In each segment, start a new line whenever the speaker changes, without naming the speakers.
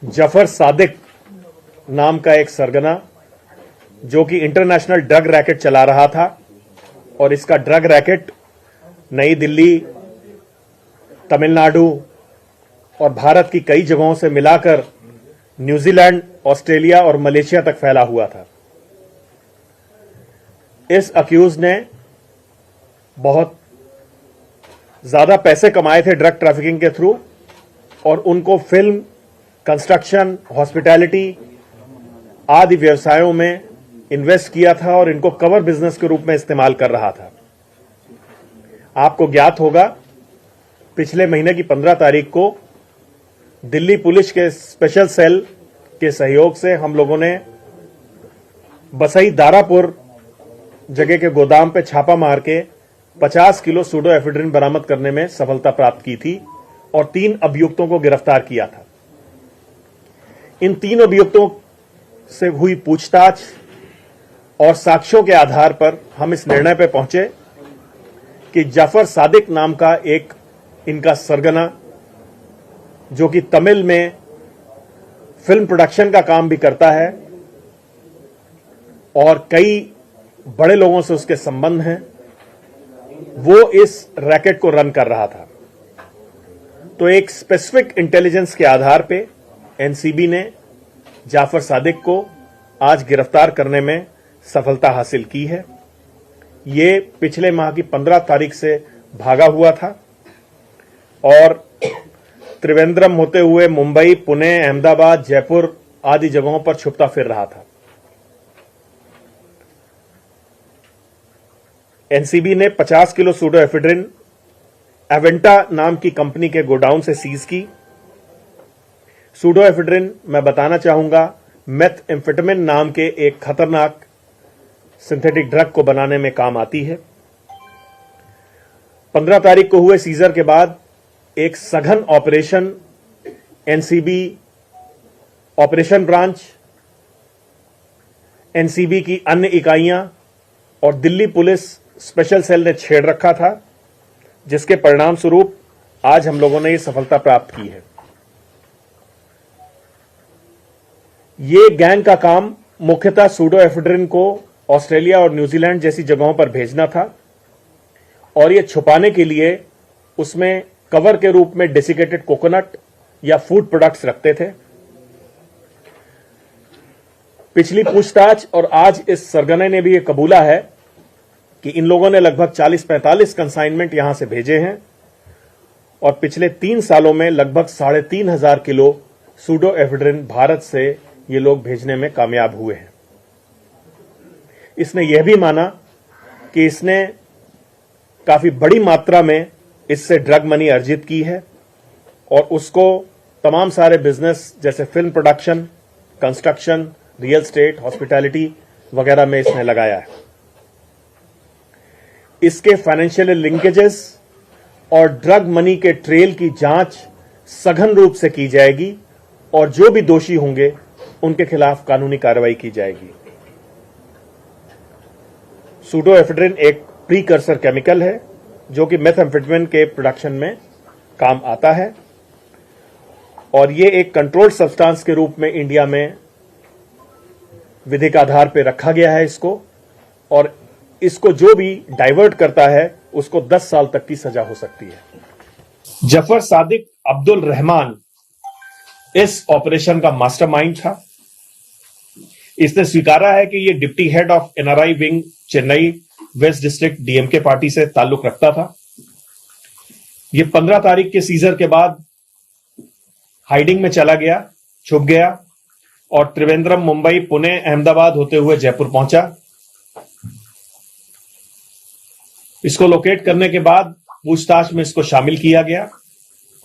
जफर सादिक नाम का एक सरगना जो कि इंटरनेशनल ड्रग रैकेट चला रहा था और इसका ड्रग रैकेट नई दिल्ली, तमिलनाडु और भारत की कई जगहों से मिलाकर न्यूजीलैंड, ऑस्ट्रेलिया और मलेशिया तक फैला हुआ था। इस अक्यूज ने बहुत ज्यादा पैसे कमाए थे ड्रग ट्रैफिकिंग के थ्रू और उनको फिल्म, कंस्ट्रक्शन, हॉस्पिटैलिटी आदि व्यवसायों में इन्वेस्ट किया था और इनको कवर बिजनेस के रूप में इस्तेमाल कर रहा था। आपको ज्ञात होगा, पिछले महीने की 15 तारीख को दिल्ली पुलिस के स्पेशल सेल के सहयोग से हम लोगों ने बसई दारापुर जगह के गोदाम पे छापा मार के 50 किलो सूडोएफेड्रिन बरामद करने में सफलता प्राप्त की थी और 3 अभियुक्तों को गिरफ्तार किया था। इन 3 अभियुक्तों से हुई पूछताछ और साक्ष्यों के आधार पर हम इस निर्णय पर पहुंचे कि जफर सादिक नाम का एक इनका सरगना, जो कि तमिल में फिल्म प्रोडक्शन का काम भी करता है और कई बड़े लोगों से उसके संबंध हैं, वो इस रैकेट को रन कर रहा था। तो एक स्पेसिफिक इंटेलिजेंस के आधार पे एनसीबी ने जाफर सादिक को आज गिरफ्तार करने में सफलता हासिल की है। ये पिछले माह की 15 तारीख से भागा हुआ था और त्रिवेंद्रम होते हुए मुंबई, पुणे, अहमदाबाद, जयपुर आदि जगहों पर छुपता फिर रहा था। एनसीबी ने 50 किलो सूडोएफेड्रिन एवेंटा नाम की कंपनी के गोडाउन से सीज की। सूडोएफेड्रिन, मैं बताना चाहूंगा, मेथएम्फेटामिन नाम के एक खतरनाक सिंथेटिक ड्रग को बनाने में काम आती है। 15 तारीख को हुए सीजर के बाद एक सघन operation NCB operation branch, NCB की अन्य इकाइयां और दिल्ली पुलिस स्पेशल सेल ने छेड़ रखा था, जिसके परिणाम स्वरूप आज हम लोगों ने यह सफलता प्राप्त की है। ये गैंग का काम मुख्यतः सूडोएफेड्रिन को ऑस्ट्रेलिया और न्यूजीलैंड जैसी जगहों पर भेजना था और ये छुपाने के लिए उसमें कवर के रूप में डेसिकेटेड कोकोनट या फूड प्रोडक्ट्स रखते थे। पिछली पूछताछ और आज इस सरगने ने भी ये कबूला है कि इन लोगों ने लगभग 40-45 कंसाइनमेंट यहां से भेजे हैं और पिछले 3 सालों में लगभग 3,500 किलो सूडोएफेड्रिन भारत से ये लोग भेजने में कामयाब हुए हैं। इसने यह भी माना कि इसने काफी बड़ी मात्रा में इससे ड्रग मनी अर्जित की है और उसको तमाम सारे बिजनेस जैसे film production, construction, real estate, hospitality वगैरह में इसने लगाया है। इसके फाइनेंशियल लिंकेजेस और ड्रग मनी के ट्रेल की जांच सघन रूप से की जाएगी और जो भी दोषी होंगे उनके खिलाफ कानूनी कार्रवाई की जाएगी। सूडोएफेड्रिन एक प्रीकर्सर केमिकल है जो कि मेथएम्फेटामिन के प्रोडक्शन में काम आता है और ये एक कंट्रोल्ड सब्सटेंस के रूप में इंडिया में विधिक आधार पर रखा गया है इसको, और इसको जो भी डाइवर्ट करता है उसको 10 साल तक की सजा हो सकती है। जफर सादिक अब्दुल रहमान इस ऑपरेशन का मास्टरमाइंड था। इसने स्वीकारा है कि यह deputy head of NRI wing Chennai waste district DMK party से ताल्लुक रखता था। यह 15 तारीख के सीजर के बाद हाइडिंग में चला गया, छुप गया और त्रिवेंद्रम, मुंबई, पुणे, अहमदाबाद होते हुए जयपुर पहुंचा। इसको लोकेट करने के बाद पूछताछ में इसको शामिल किया गया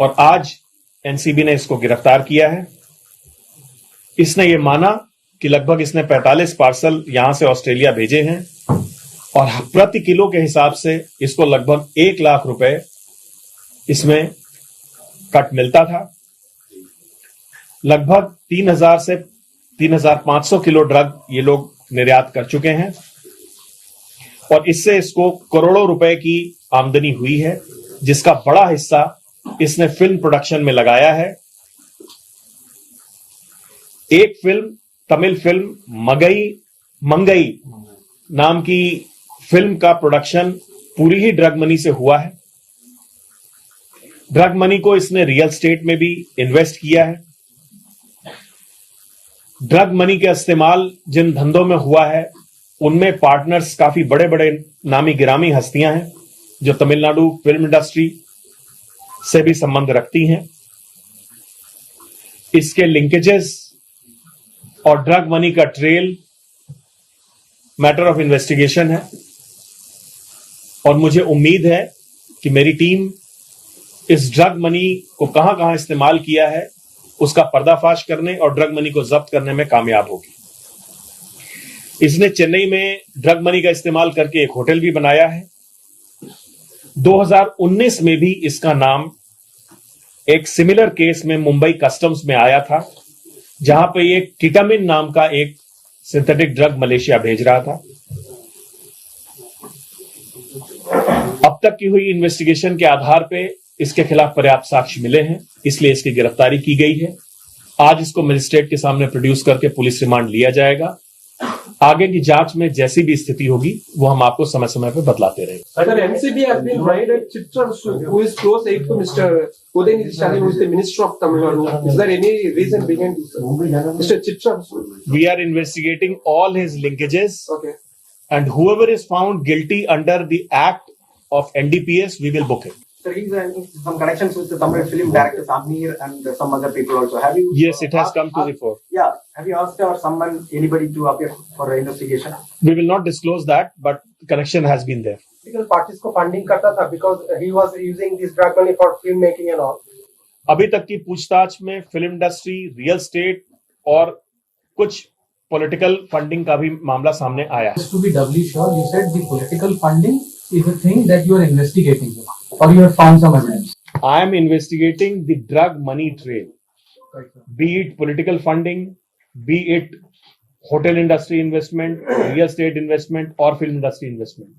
और आज एनसीबी ने इसको गिरफ्तार किया है। इसने यह माना कि लगभग इसने 45 पार्सल यहां से ऑस्ट्रेलिया भेजे हैं और प्रति किलो के हिसाब से इसको लगभग 1 लाख रुपए इसमें कट मिलता था। लगभग 3,000 से 3,500 किलो ड्रग ये लोग निर्यात कर चुके हैं और इससे इसको करोड़ों रुपए की आमदनी हुई है, जिसका बड़ा हिस्सा इसने फिल्म प्रोडक्शन में लगाया है एक फिल्म, तमिल फिल्म मंगई नाम की फिल्म का प्रोडक्शन पूरी ही ड्रग मनी से हुआ है। ड्रग मनी को इसने रियल स्टेट में भी इन्वेस्ट किया है। ड्रग मनी का इस्तेमाल जिन धंधों में हुआ है उनमें पार्टनर्स काफी बड़े बड़े नामी गिरामी हस्तियां हैं जो तमिलनाडु फिल्म इंडस्ट्री से भी संबंध रखती हैं। इसके लिंकेजेस और ड्रग मनी का ट्रेल मैटर ऑफ इन्वेस्टिगेशन है और मुझे उम्मीद है कि मेरी टीम इस ड्रग मनी को कहां कहां इस्तेमाल किया है उसका पर्दाफाश करने और ड्रग मनी को जब्त करने में कामयाब होगी। इसने चेन्नई में ड्रग मनी का इस्तेमाल करके एक होटल भी बनाया है। 2019 में भी इसका नाम एक सिमिलर केस में मुंबई कस्टम्स में आया था, जहां पे एक कीटामिन नाम का एक सिंथेटिक ड्रग मलेशिया भेज रहा था। अब तक की हुई इन्वेस्टिगेशन के आधार पे इसके खिलाफ पर्याप्त साक्ष्य मिले हैं, इसलिए इसकी गिरफ्तारी की गई है। आज इसको मजिस्ट्रेट के सामने प्रोड्यूस करके पुलिस रिमांड लिया जाएगा। आगे की जांच में जैसी भी स्थिति होगी वो हम आपको समय समय पर बतलाते रहेंगे।
Sir, NCB has been raided Chitra, who is close aide to Mr. Udayanidhi Stalin, who is the Minister of Tamil Nadu. Is there any reason behind this, sir? Mr. Chitra.
We are investigating all his linkages,
Okay.
and whoever is found guilty under the act of NDPS, we will book him.
Sir, he's having some connections with the Tamil film director Samir and some other people also. Have you?
Yes, it has come to the fore.
Yeah. Have you asked or someone, anybody to appear for investigation?
We will not disclose that, but connection has been there.
Political parties को funding करता था because he was using this drug money for film making and all.
अभी तक की पूछताछ में film industry, real estate और कुछ पॉलिटिकल फंडिंग का भी मामला सामने आया है।
Just to be doubly sure, you said the political funding is a thing that you are investigating, or you have found some evidence.
I am investigating the drug money trail, be it political funding, be it hotel industry investment, real estate investment, or film industry investment.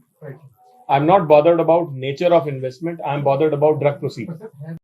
I'm not bothered about nature of investment. I'm bothered about drug proceeds.